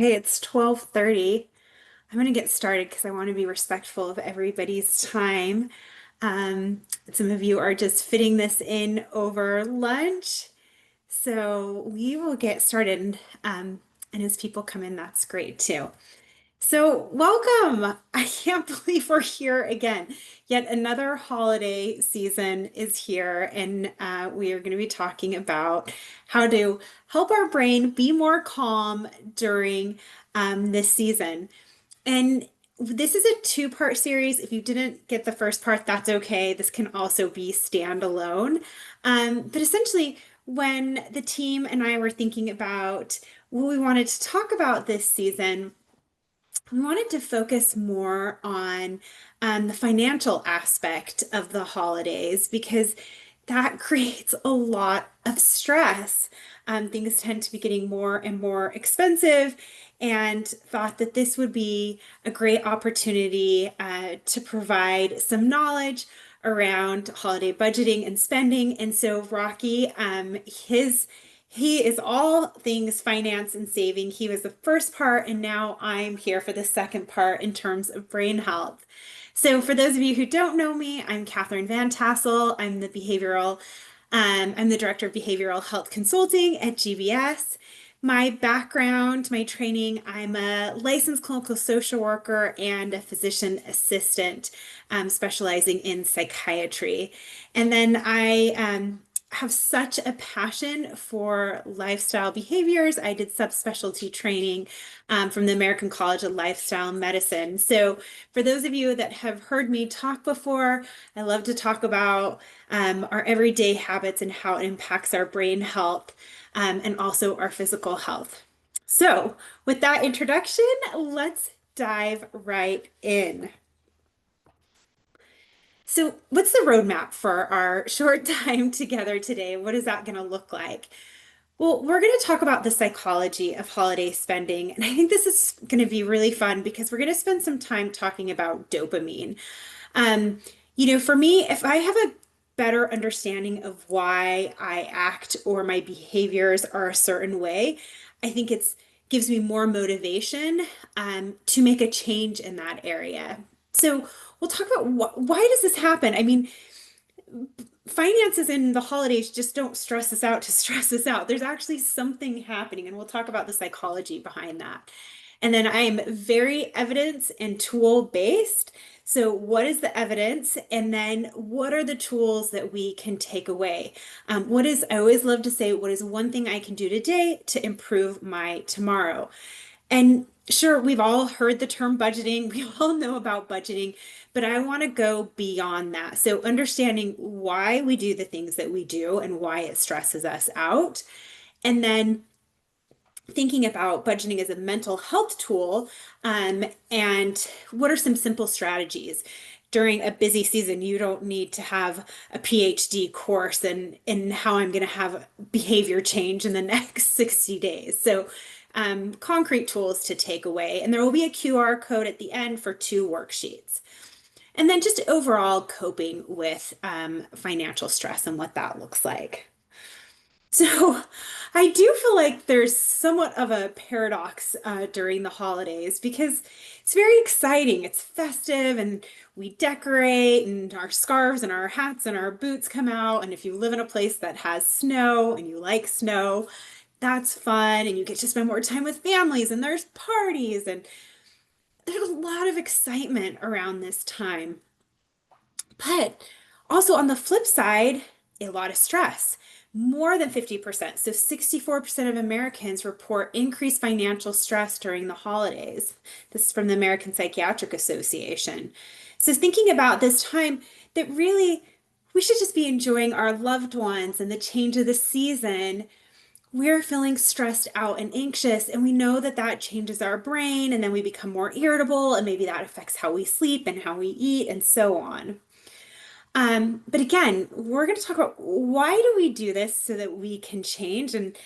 Hey, it's 12:30. I'm going to get started because I want to be respectful of everybody's time. Some of you are just fitting this in over lunch. So we will get started. And as people come in, that's great too. So, welcome. I can't believe we're here again. Yet another holiday season is here, and we are going to be talking about how to help our brain be more calm during this season. And this is a two-part series. If you didn't get the first part, that's okay. This can also be standalone. But essentially, when the team and I were thinking about what we wanted to talk about this season, we wanted to focus more on the financial aspect of the holidays because that creates a lot of stress. Things tend to be getting more and more expensive, and thought that this would be a great opportunity to provide some knowledge around holiday budgeting and spending. And so Rocky, he is all things finance and saving. He was the first part, and now I'm here for the second part in terms of brain health. So, for those of you who don't know me, I'm Catherine Van Tassel. I'm the Director of Behavioral Health Consulting at GBS. My background, my training, I'm a licensed clinical social worker and a physician assistant, specializing in psychiatry. And then I have such a passion for lifestyle behaviors. I did subspecialty training from the American College of Lifestyle Medicine. So, for those of you that have heard me talk before, I love to talk about our everyday habits and how it impacts our brain health and also our physical health. So, with that introduction, let's dive right in. So, what's the roadmap for our short time together today? What is that going to look like? Well, we're going to talk about the psychology of holiday spending. And I think this is going to be really fun because we're going to spend some time talking about dopamine. Um, for me, if I have a better understanding of why I act or my behaviors are a certain way, I think it's gives me more motivation to make a change in that area. So we'll talk about why does this happen? I mean, finances in the holidays just don't stress us out to stress us out. There's actually something happening, and we'll talk about the psychology behind that. And then I am very evidence and tool based. So, what is the evidence? And then, what are the tools that we can take away? I always love to say, what is one thing I can do today to improve my tomorrow? And sure, we've all heard the term budgeting, we all know about budgeting, but I want to go beyond that. So, understanding why we do the things that we do and why it stresses us out. And then thinking about budgeting as a mental health tool, and what are some simple strategies. During a busy season, you don't need to have a PhD course in how I'm going to have behavior change in the next 60 days. So, concrete tools to take away. And there will be a QR code at the end for two worksheets. And then just overall coping with financial stress and what that looks like. So I do feel like there's somewhat of a paradox during the holidays because it's very exciting. It's festive and we decorate and our scarves and our hats and our boots come out. And if you live in a place that has snow and you like snow, that's fun. And you get to spend more time with families and there's parties and there's a lot of excitement around this time. But also on the flip side, a lot of stress. More than 50%, so 64% of Americans report increased financial stress during the holidays. This is from the American Psychiatric Association. So thinking about this time that really we should just be enjoying our loved ones and the change of the season. We're feeling stressed out and anxious, and we know that that changes our brain, and then we become more irritable, and maybe that affects how we sleep and how we eat, and so on. But again, we're going to talk about why do we do this so that we can change and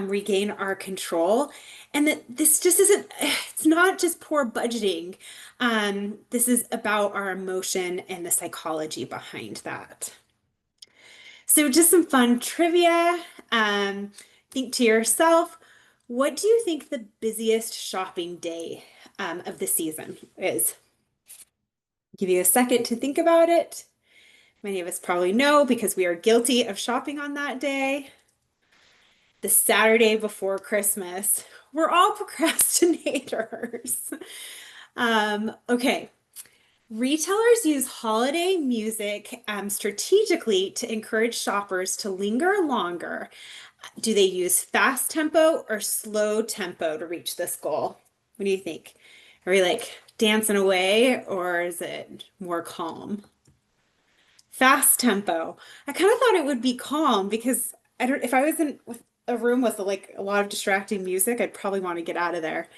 regain our control, and that this just isn't, it's not just poor budgeting. This is about our emotion and the psychology behind that. So just some fun trivia. Think to yourself, What do you think the busiest shopping day of the season is? Give you a second to think about it. Many of us probably know because we are guilty of shopping on that day. The Saturday before Christmas. We're all procrastinators. Okay. Retailers use holiday music strategically to encourage shoppers to linger longer. Do they use fast tempo or slow tempo to reach this goal? What do you think? Are we like dancing away or is it more calm? Fast tempo. I kind of thought it would be calm because I don't, if I was in a room with like a lot of distracting music, I'd probably want to get out of there.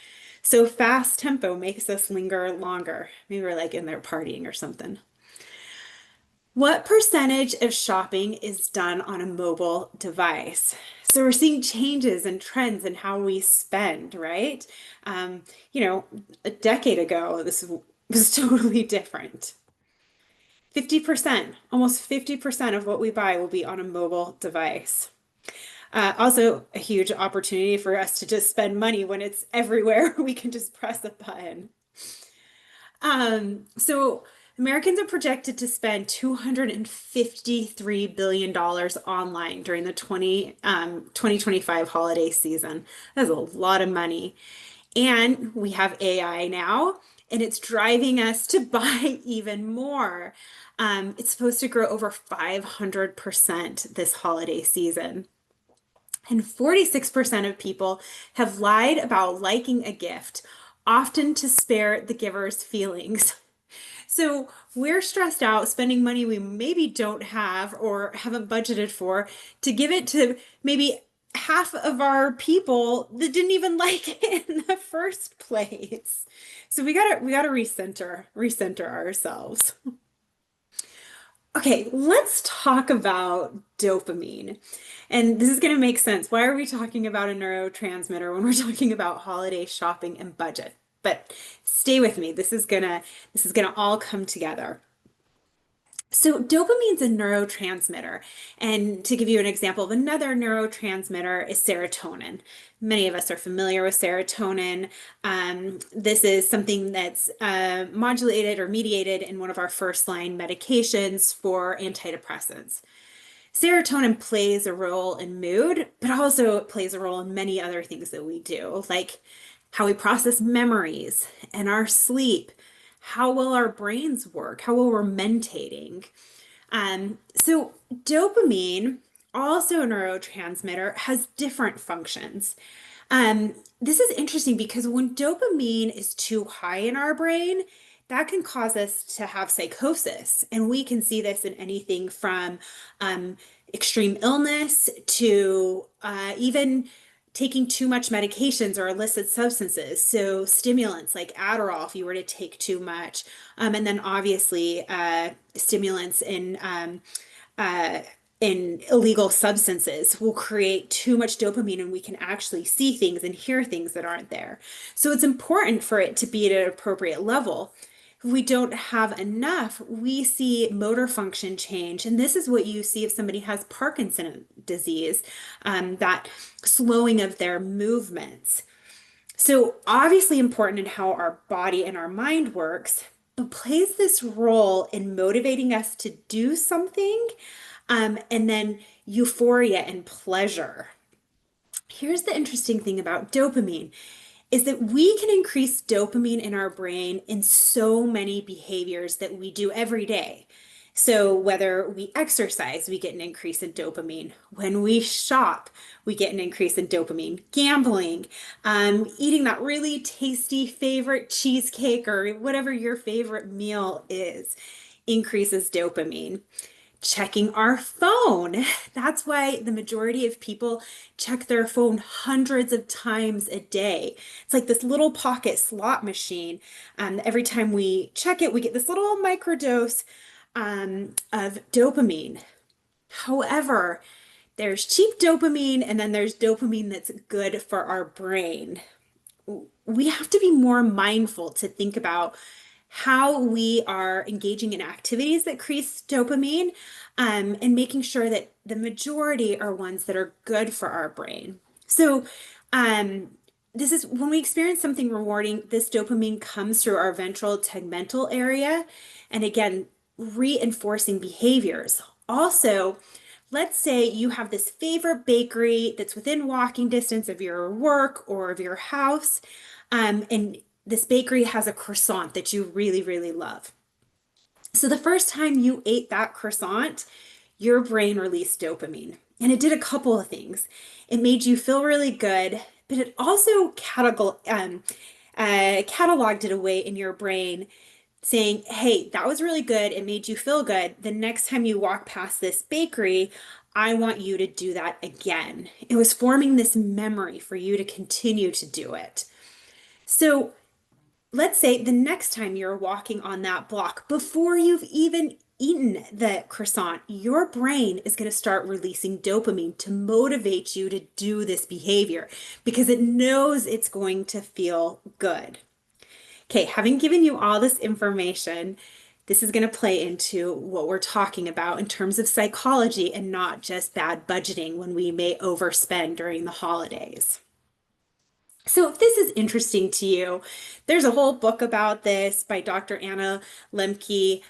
So fast tempo makes us linger longer. Maybe we're like in there partying or something. What percentage of shopping is done on a mobile device? So we're seeing changes and trends in how we spend, right? Um, you know, a decade ago, this was totally different. 50%, almost 50% of what we buy will be on a mobile device. Also, a huge opportunity for us to just spend money when it's everywhere. We can just press a button. So Americans are projected to spend $253 billion online during the 2025 holiday season. That's a lot of money. And we have AI now, and it's driving us to buy even more. It's supposed to grow over 500% this holiday season. And 46% of people have lied about liking a gift, often to spare the giver's feelings. So we're stressed out spending money we maybe don't have or haven't budgeted for to give it to maybe half of our people that didn't even like it in the first place. So we gotta recenter ourselves. Okay, let's talk about dopamine. And this is going to make sense. Why are we talking about a neurotransmitter when we're talking about holiday shopping and budget? But stay with me. This is gonna all come together. So dopamine's a neurotransmitter. And to give you an example of another neurotransmitter is serotonin. Many of us are familiar with serotonin. This is something that's modulated or mediated in one of our first line medications for antidepressants. Serotonin plays a role in mood, but also it plays a role in many other things that we do, like how we process memories and our sleep, how well our brains work, how well we're mentating. So dopamine, also a neurotransmitter, has different functions. This is interesting because when dopamine is too high in our brain, that can cause us to have psychosis. And we can see this in anything from extreme illness to even taking too much medications or illicit substances. So stimulants like Adderall, if you were to take too much, and then obviously stimulants in illegal substances will create too much dopamine and we can actually see things and hear things that aren't there. So it's important for it to be at an appropriate level. If we don't have enough, we see motor function change. And this is what you see if somebody has Parkinson's disease, that slowing of their movements. So obviously important in how our body and our mind works, but plays this role in motivating us to do something, and then euphoria and pleasure. Here's the interesting thing about dopamine is that we can increase dopamine in our brain in so many behaviors that we do every day. So whether we exercise, we get an increase in dopamine. When we shop, we get an increase in dopamine. Gambling, eating that really tasty favorite cheesecake or whatever your favorite meal is, increases dopamine. Checking our phone. That's why the majority of people check their phone hundreds of times a day. It's like this little pocket slot machine. Every time we check it, we get this little microdose of dopamine. However, there's cheap dopamine and then there's dopamine that's good for our brain. We have to be more mindful to think about how we are engaging in activities that increase dopamine, and making sure that the majority are ones that are good for our brain. So Um, this is when we experience something rewarding, this dopamine comes through our ventral tegmental area. And again, reinforcing behaviors. Also, let's say you have this favorite bakery that's within walking distance of your work or of your house, and this bakery has a croissant that you really, really love. So the first time you ate that croissant, your brain released dopamine. And it did a couple of things. It made you feel really good, but it also cataloged it away in your brain saying, hey, that was really good. It made you feel good. The next time you walk past this bakery, I want you to do that again. It was forming this memory for you to continue to do it. So let's say the next time you're walking on that block, before you've even eaten the croissant, your brain is going to start releasing dopamine to motivate you to do this behavior because it knows it's going to feel good. Okay, having given you all this information, this is going to play into what we're talking about in terms of psychology and not just bad budgeting when we may overspend during the holidays. So, if this is interesting to you, there's a whole book about this by Dr. Anna Lemke,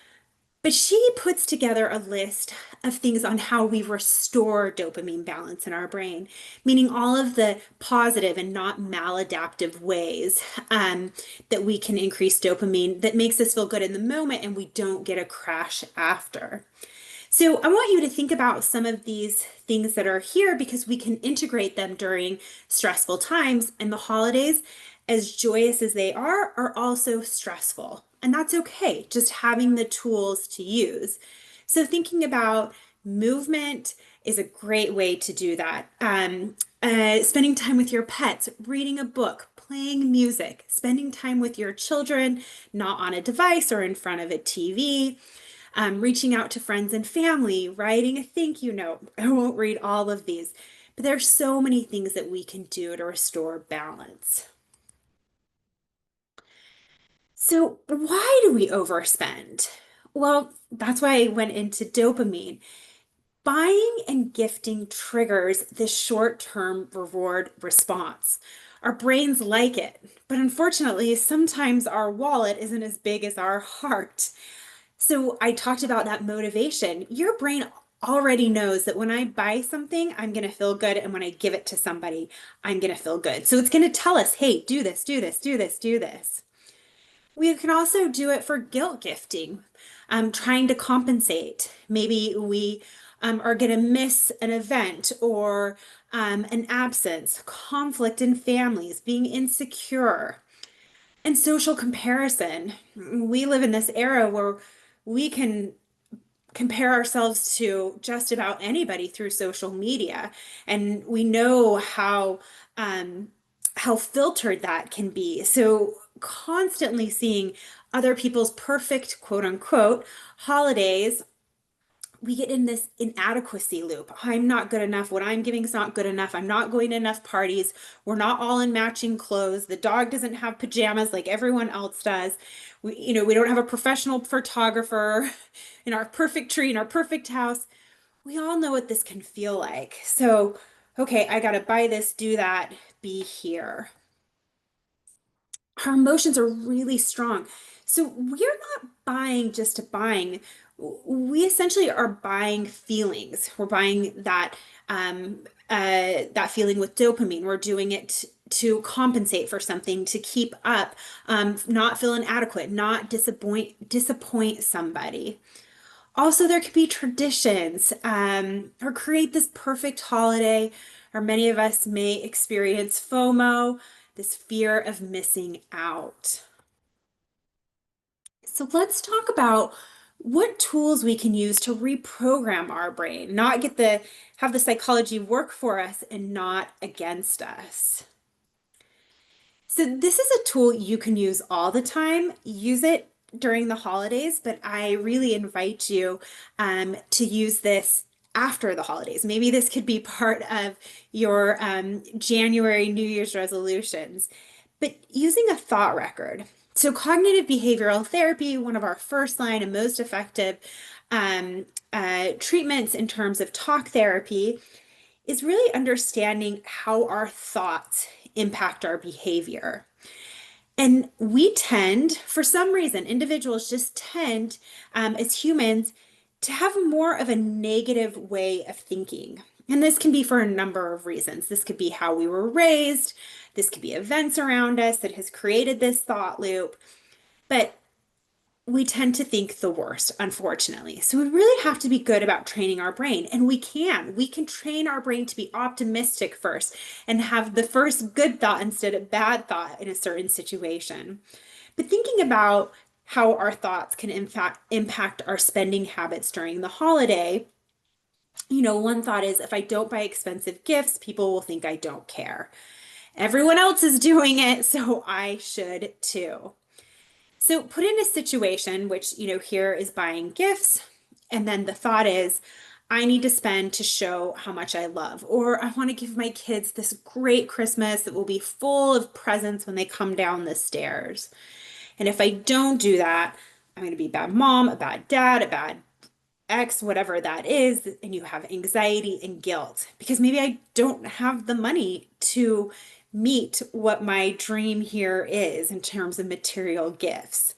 but she puts together a list of things on how we restore dopamine balance in our brain, meaning all of the positive and not maladaptive ways that we can increase dopamine that makes us feel good in the moment and we don't get a crash after. So I want you to think about some of these things that are here because we can integrate them during stressful times, and the holidays, as joyous as they are also stressful. And that's okay, just having the tools to use. So thinking about movement is a great way to do that. Spending time with your pets, reading a book, playing music, spending time with your children, not on a device or in front of a TV, reaching out to friends and family, writing a thank you note. I won't read all of these, but there's so many things that we can do to restore balance. So why do we overspend? Well, that's why I went into dopamine. Buying and gifting triggers this short-term reward response. Our brains like it, but unfortunately, sometimes our wallet isn't as big as our heart. So I talked about that motivation. Your brain already knows that when I buy something, I'm going to feel good. And when I give it to somebody, I'm going to feel good. So it's going to tell us, hey, do this, do this, do this, do this. We can also do it for guilt gifting, trying to compensate. Maybe we are going to miss an event or an absence, conflict in families, being insecure. And social comparison. We live in this era where we can compare ourselves to just about anybody through social media, and we know how filtered that can be. So constantly seeing other people's perfect quote unquote holidays, we get in this inadequacy loop. I'm not good enough. What I'm giving is not good enough. I'm not going to enough parties. We're not all in matching clothes. The dog doesn't have pajamas like everyone else does. We don't have a professional photographer in our perfect tree, in our perfect house. We all know what this can feel like. So, okay, I got to buy this, do that, be here. Our emotions are really strong. So we're not buying just to buying. We essentially are buying feelings. We're buying that feeling with dopamine. We're doing it to compensate for something, to keep up, not feel inadequate, not disappoint somebody. Also, there could be traditions, or create this perfect holiday, or many of us may experience FOMO, this fear of missing out. So let's talk about what tools we can use to reprogram our brain, not have the psychology work for us and not against us. So this is a tool you can use all the time. Use it during the holidays, but I really invite you to use this after the holidays. Maybe this could be part of your January New Year's resolutions, but using a thought record. So cognitive behavioral therapy, one of our first line and most effective treatments in terms of talk therapy, is really understanding how our thoughts impact our behavior. And we tend, for some reason, individuals just tend, as humans, to have more of a negative way of thinking. And this can be for a number of reasons. This could be how we were raised. This could be events around us that has created this thought loop. But we tend to think the worst, unfortunately. So we really have to be good about training our brain. And we can. We can train our brain to be optimistic first and have the first good thought instead of bad thought in a certain situation. But thinking about how our thoughts can in fact impact our spending habits during the holiday, one thought is if I don't buy expensive gifts, people will think I don't care. Everyone else is doing it, so I should too. So put in a situation which, here is buying gifts, and then the thought is, I need to spend to show how much I love, or I want to give my kids this great Christmas that will be full of presents when they come down the stairs. And if I don't do that, I'm going to be a bad mom, a bad dad, a bad ex, whatever that is, and you have anxiety and guilt because maybe I don't have the money to meet what my dream here is in terms of material gifts.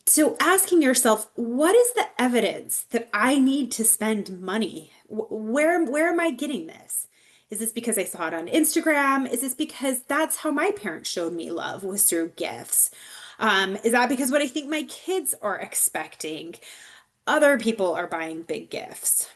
So asking yourself, what is the evidence that I need to spend money? Where am I getting this? Is this because I saw it on Instagram? Is this because that's how my parents showed me love was through gifts? Is that because what I think my kids are expecting? Other people are buying big gifts.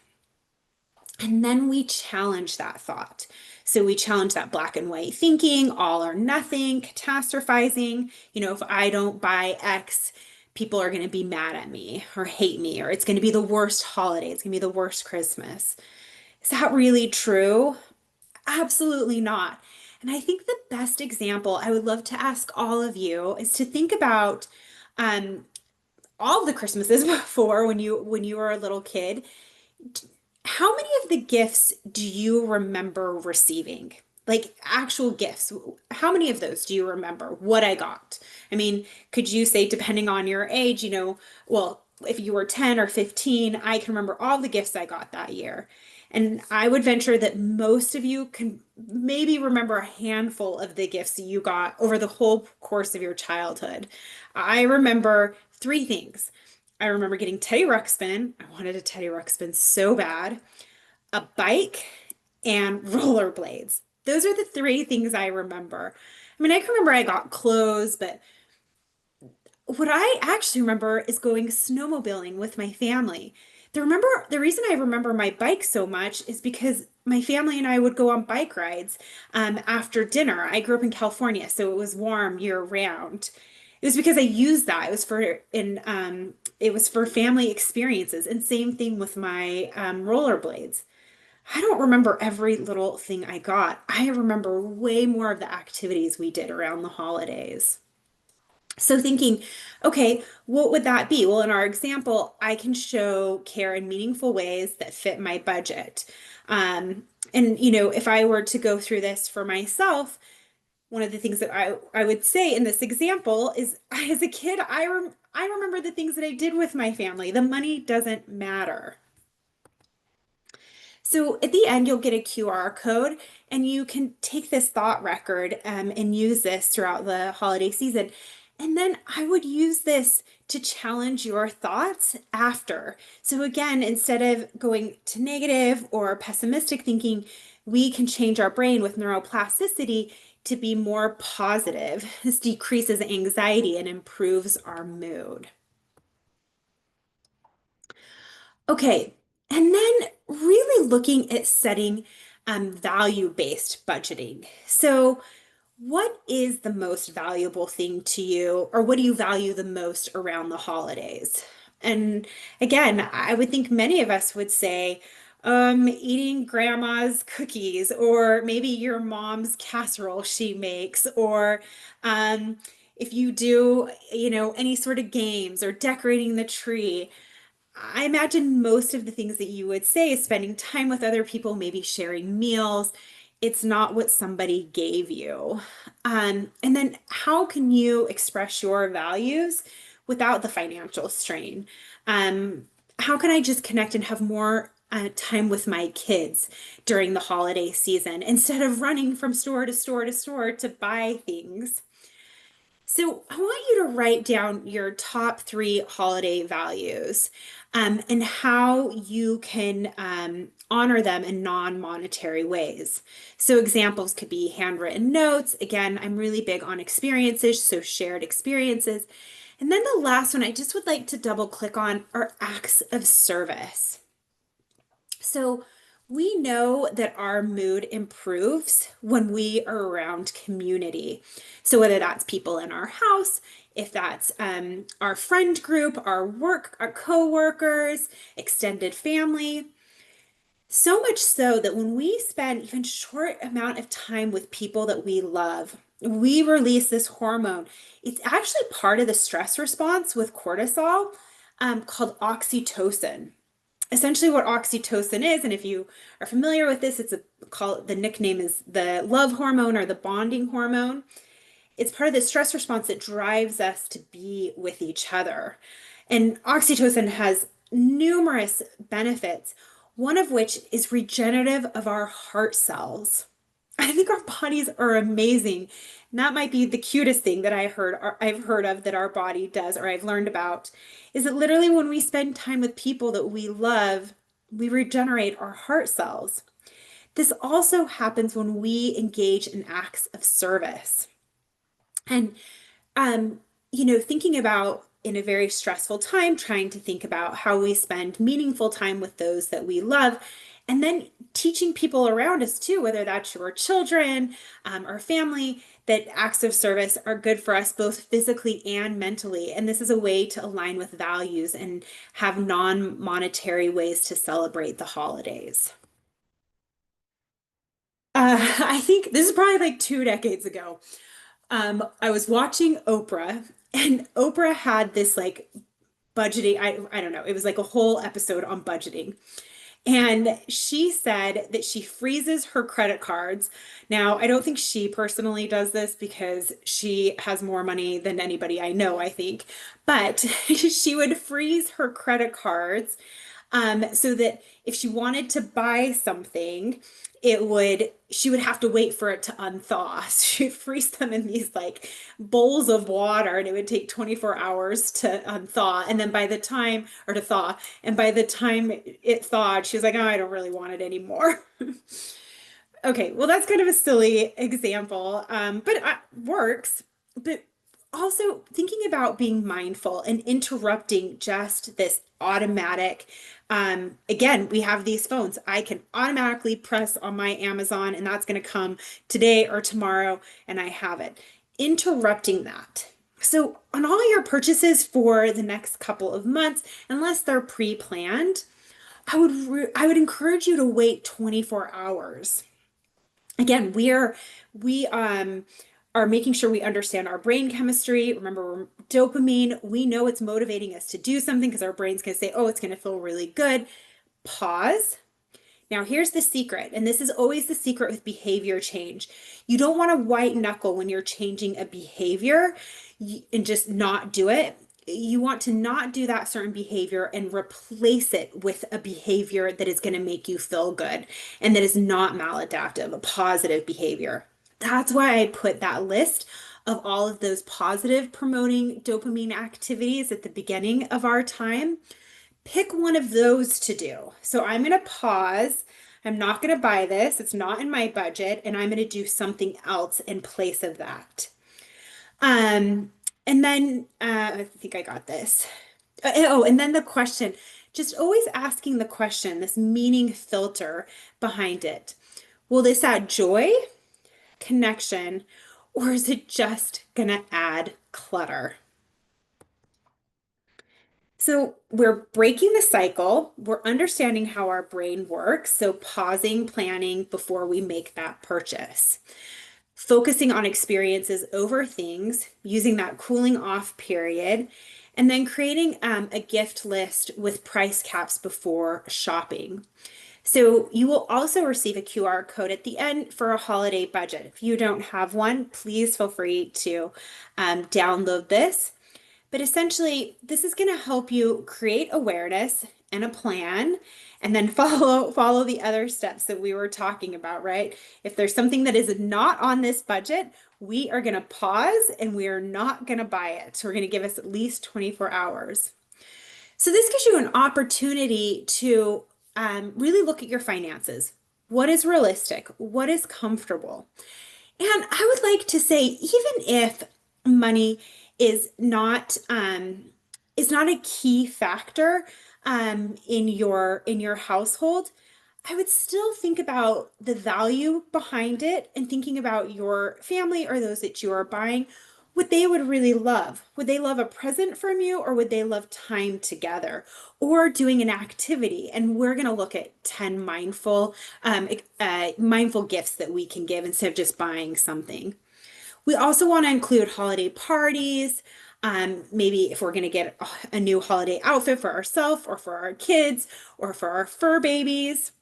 And then we challenge that thought. So we challenge that black and white thinking, all or nothing, catastrophizing. If I don't buy X, people are going to be mad at me or hate me, or it's going to be the worst holiday. It's going to be the worst Christmas. Is that really true? Absolutely not. And I think the best example I would love to ask all of you is to think about all the Christmases before when you were a little kid. How many of the gifts do you remember receiving? Like actual gifts. How many of those do you remember what I got? I mean, could you say, depending on your age, well, if you were 10 or 15, I can remember all the gifts I got that year. And I would venture that most of you can maybe remember a handful of the gifts that you got over the whole course of your childhood. I remember three things. I remember getting Teddy Ruxpin. I wanted a Teddy Ruxpin so bad, a bike, and rollerblades. Those are the three things I remember. I mean, I can remember I got clothes, but what I actually remember is going snowmobiling with my family. The reason I remember my bike so much is because my family and I would go on bike rides after dinner. I grew up in California, so it was warm year round. It was because I used that. It was for family experiences, and same thing with my rollerblades. I don't remember every little thing I got. I remember way more of the activities we did around the holidays. So thinking, okay, what would that be? Well, in our example, I can show care in meaningful ways that fit my budget. And if I were to go through this for myself, one of the things that I would say in this example is as a kid, I remember the things that I did with my family. The money doesn't matter. So at the end, you'll get a QR code and you can take this thought record and use this throughout the holiday season. And then I would use this to challenge your thoughts after. So again, instead of going to negative or pessimistic thinking, we can change our brain with neuroplasticity to be more positive. This decreases anxiety and improves our mood. Okay, and then really looking at setting value-based budgeting. So what is the most valuable thing to you, or what do you value the most around the holidays? And again, I would think many of us would say, eating grandma's cookies, or maybe your mom's casserole she makes, or if you do, any sort of games or decorating the tree. I imagine most of the things that you would say is spending time with other people, maybe sharing meals. It's not what somebody gave you. And then how can you express your values without the financial strain? How can I just connect and have more time with my kids during the holiday season instead of running from store to store to store to buy things. So I want you to write down your top three holiday values, and how you can honor them in non-monetary ways. So examples could be handwritten notes. Again, I'm really big on experiences, so shared experiences. And then the last one I just would like to double click on are acts of service. So we know that our mood improves when we are around community. So whether that's people in our house, if that's our friend group, our work, our coworkers, extended family. So much so that when we spend even short amount of time with people that we love, we release this hormone. It's actually part of the stress response with cortisol, called oxytocin. Essentially what oxytocin is, and if you are familiar with this, the nickname is the love hormone or the bonding hormone. It's part of the stress response that drives us to be with each other. And oxytocin has numerous benefits, one of which is regenerative of our heart cells. I think our bodies are amazing. And that might be the cutest thing that I've heard of that our body does, or I've learned about, is that literally when we spend time with people that we love, we regenerate our heart cells. This also happens when we engage in acts of service. And um, thinking about in a very stressful time, trying to think about how we spend meaningful time with those that we love, and then teaching people around us too, whether that's your children, or family, that acts of service are good for us both physically and mentally. And this is a way to align with values and have non-monetary ways to celebrate the holidays. I think this is probably like 2 decades ago. I was watching Oprah, and Oprah had this like budgeting. I don't know. It was like a whole episode on budgeting. And she said that she freezes her credit cards. Now, I don't think she personally does this because she has more money than anybody I know, I think. But she would freeze her credit cards, so that if she wanted to buy something, she would have to wait for it to unthaw. So she'd freeze them in these like bowls of water, and it would take 24 hours to unthaw. And then by the time, or to thaw, and by the time it thawed, she was like, oh, I don't really want it anymore. Okay, well, that's kind of a silly example, but it works. But also thinking about being mindful and interrupting just this automatic. Again, we have these phones. I can automatically press on my Amazon, and that's going to come today or tomorrow, and I have it. Interrupting that. So, on all your purchases for the next couple of months, unless they're pre-planned, I would encourage you to wait 24 hours. Again, we are making sure we understand our brain chemistry. Remember, dopamine, we know it's motivating us to do something because our brain's going to say, oh, it's going to feel really good. Pause. Now, here's the secret, and this is always the secret with behavior change. You don't want to white knuckle when you're changing a behavior and just not do it. You want to not do that certain behavior and replace it with a behavior that is going to make you feel good and that is not maladaptive, a positive behavior. That's why I put that list of all of those positive promoting dopamine activities at the beginning of our time. Pick one of those to do. So I'm going to pause. I'm not going to buy this. It's not in my budget, and I'm going to do something else in place of that. And then I think I got this. Oh, and then the question, just always asking the question, this meaning filter behind it. Will this add joy, connection, or is it just going to add clutter? So we're breaking the cycle. We're understanding how our brain works. So pausing, planning before we make that purchase. Focusing on experiences over things, using that cooling off period, and then creating a gift list with price caps before shopping. So you will also receive a QR code at the end for a holiday budget. If you don't have one, please feel free to download this. But essentially, this is going to help you create awareness and a plan, and then follow the other steps that we were talking about, right? If there's something that is not on this budget, we are going to pause and we are not going to buy it. So we're going to give us at least 24 hours. So this gives you an opportunity to really look at your finances. What is realistic? What is comfortable? And I would like to say, even if money is not a key factor in your household, I would still think about the value behind it and thinking about your family or those that you are buying, what they would really love. Would they love a present from you, or would they love time together or doing an activity? And we're going to look at 10 mindful gifts that we can give instead of just buying something. We also want to include holiday parties. Maybe if we're going to get a new holiday outfit for ourselves or for our kids or for our fur babies.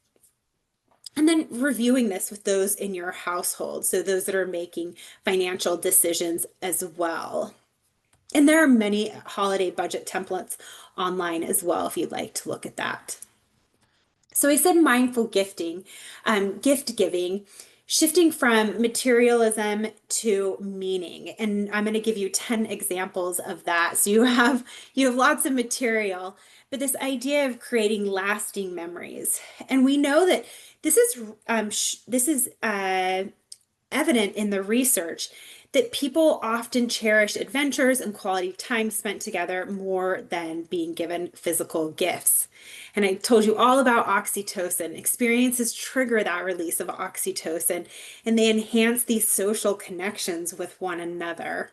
And then reviewing this with those in your household, so those that are making financial decisions as well. And there are many holiday budget templates online as well if you'd like to look at that. So I said mindful gifting, gift giving, shifting from materialism to meaning. And I'm going to give you 10 examples of that. So you have lots of material, but this idea of creating lasting memories. And we know that this is evident in the research that people often cherish adventures and quality time spent together more than being given physical gifts. And I told you all about oxytocin. Experiences trigger that release of oxytocin, and they enhance these social connections with one another.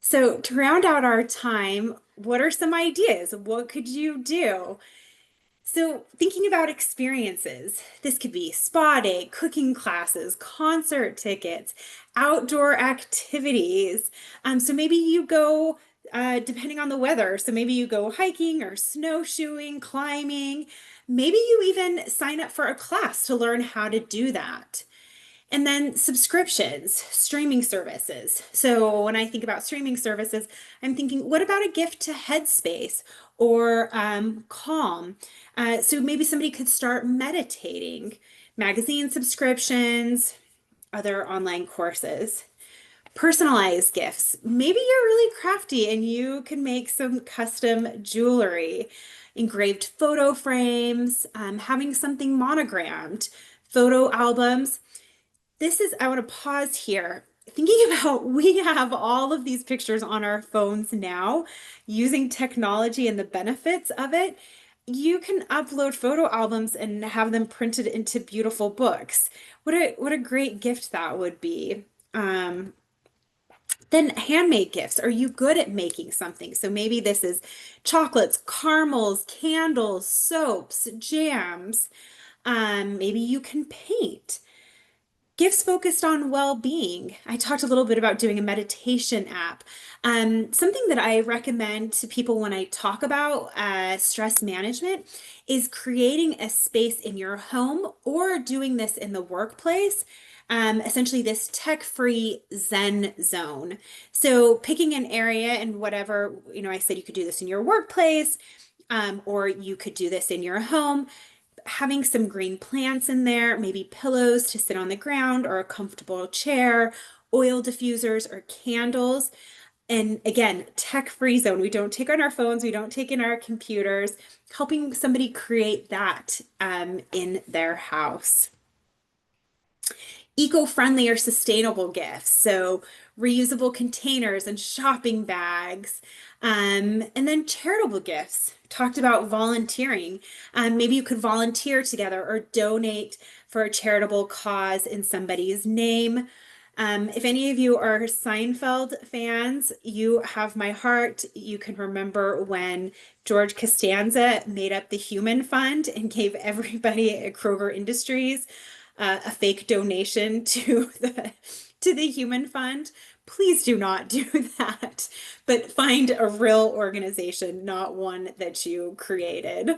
So, to round out our time, what are some ideas? What could you do? So, thinking about experiences, this could be spa day, cooking classes, concert tickets, outdoor activities. So maybe you go, depending on the weather, so maybe you go hiking or snowshoeing, climbing. Maybe you even sign up for a class to learn how to do that. And then subscriptions, streaming services. So when I think about streaming services, I'm thinking, what about a gift to Headspace or Calm? So maybe somebody could start meditating, magazine subscriptions, other online courses. Personalized gifts. Maybe you're really crafty and you can make some custom jewelry, engraved photo frames, having something monogrammed, photo albums. I want to pause here. Thinking about, we have all of these pictures on our phones now using technology and the benefits of it. You can upload photo albums and have them printed into beautiful books. What a great gift that would be. Then handmade gifts. Are you good at making something? So maybe this is chocolates, caramels, candles, soaps, jams. Maybe you can paint. Gifts focused on well-being. I talked a little bit about doing a meditation app. Something that I recommend to people when I talk about stress management is creating a space in your home or doing this in the workplace. Essentially this tech-free Zen zone. So picking an area and whatever, I said you could do this in your workplace, or you could do this in your home, having some green plants in there, maybe pillows to sit on the ground or a comfortable chair, oil diffusers or candles. And again, tech-free zone. We don't take on our phones, we don't take in our computers, helping somebody create that in their house. Eco-friendly or sustainable gifts. So reusable containers and shopping bags. And then charitable gifts. Talked about volunteering. Maybe you could volunteer together or donate for a charitable cause in somebody's name. If any of you are Seinfeld fans, you have my heart. You can remember when George Costanza made up the Human Fund and gave everybody at Kroger Industries a fake donation to the Human Fund. Please do not do that, but find a real organization, not one that you created.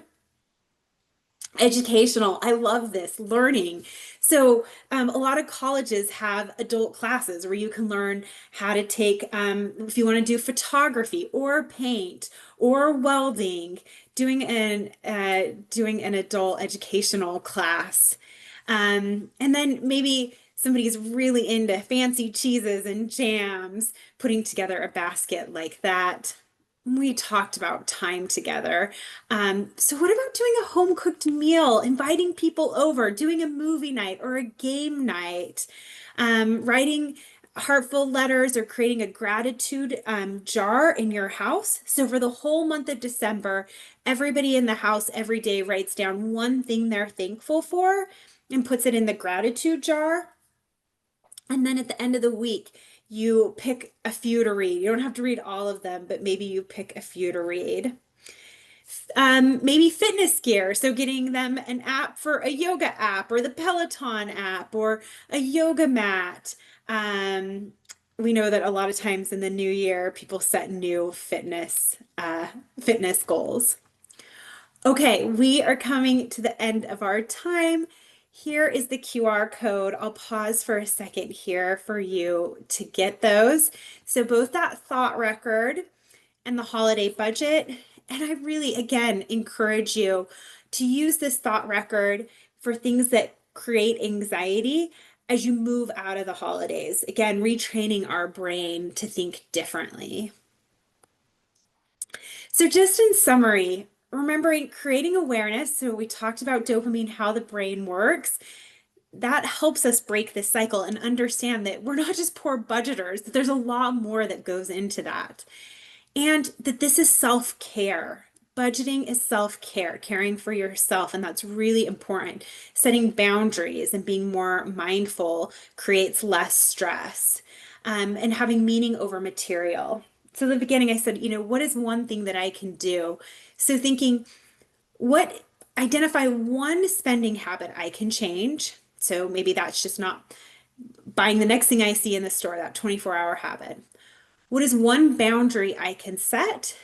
Educational. I love this. Learning. So, a lot of colleges have adult classes where you can learn how to take, if you want to do photography or paint or welding, doing an adult educational class. And then maybe somebody's really into fancy cheeses and jams, putting together a basket like that. We talked about time together. So what about doing a home cooked meal, inviting people over, doing a movie night or a game night, writing heartful letters or creating a gratitude jar in your house? So for the whole month of December, everybody in the house every day writes down one thing they're thankful for and puts it in the gratitude jar. And then at the end of the week, you pick a few to read. You don't have to read all of them, but maybe you pick a few to read. Maybe fitness gear. So getting them an app for a yoga app or the Peloton app or a yoga mat. We know that a lot of times in the new year, people set new fitness goals. Okay, we are coming to the end of our time. Here is the QR code. I'll pause for a second here for you to get those. So both that thought record and the holiday budget. And I really, again, encourage you to use this thought record for things that create anxiety as you move out of the holidays. Again, retraining our brain to think differently. So, just in summary, remembering creating awareness. So, we talked about dopamine, how the brain works. That helps us break this cycle and understand that we're not just poor budgeters, that there's a lot more that goes into that. And that this is self-care. Budgeting is self-care, caring for yourself, and that's really important. Setting boundaries and being more mindful creates less stress, and having meaning over material. So, in the beginning, I said, what is one thing that I can do? So, thinking, what identify one spending habit I can change. So, maybe that's just not buying the next thing I see in the store, that 24-hour habit. What is one boundary I can set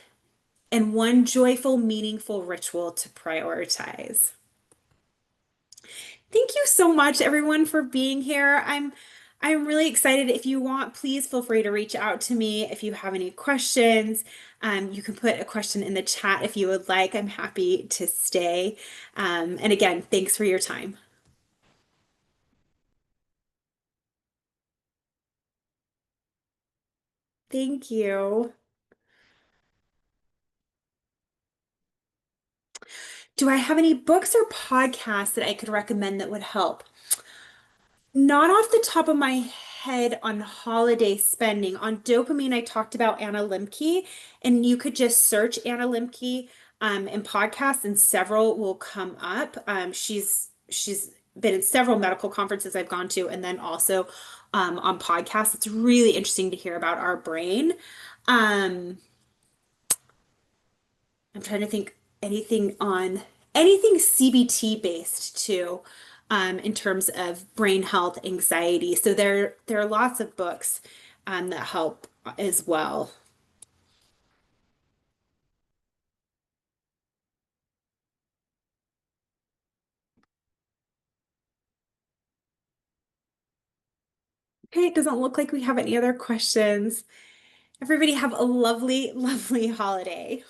and one joyful, meaningful ritual to prioritize? Thank you so much, everyone, for being here. I'm really excited. If you want, please feel free to reach out to me if you have any questions. You can put a question in the chat if you would like. I'm happy to stay. And again, thanks for your time. Thank you. Do I have any books or podcasts that I could recommend that would help? Not off the top of my head on holiday spending. On dopamine, I talked about Anna Limke, and you could just search Anna Limke in podcasts, and several will come up. She's been in several medical conferences I've gone to, and then also on podcasts. It's really interesting to hear about our brain. Um, I'm trying to think anything CBT based too, in terms of brain health, anxiety. So there are lots of books that help as well. Okay, it doesn't look like we have any other questions. Everybody have a lovely, lovely holiday.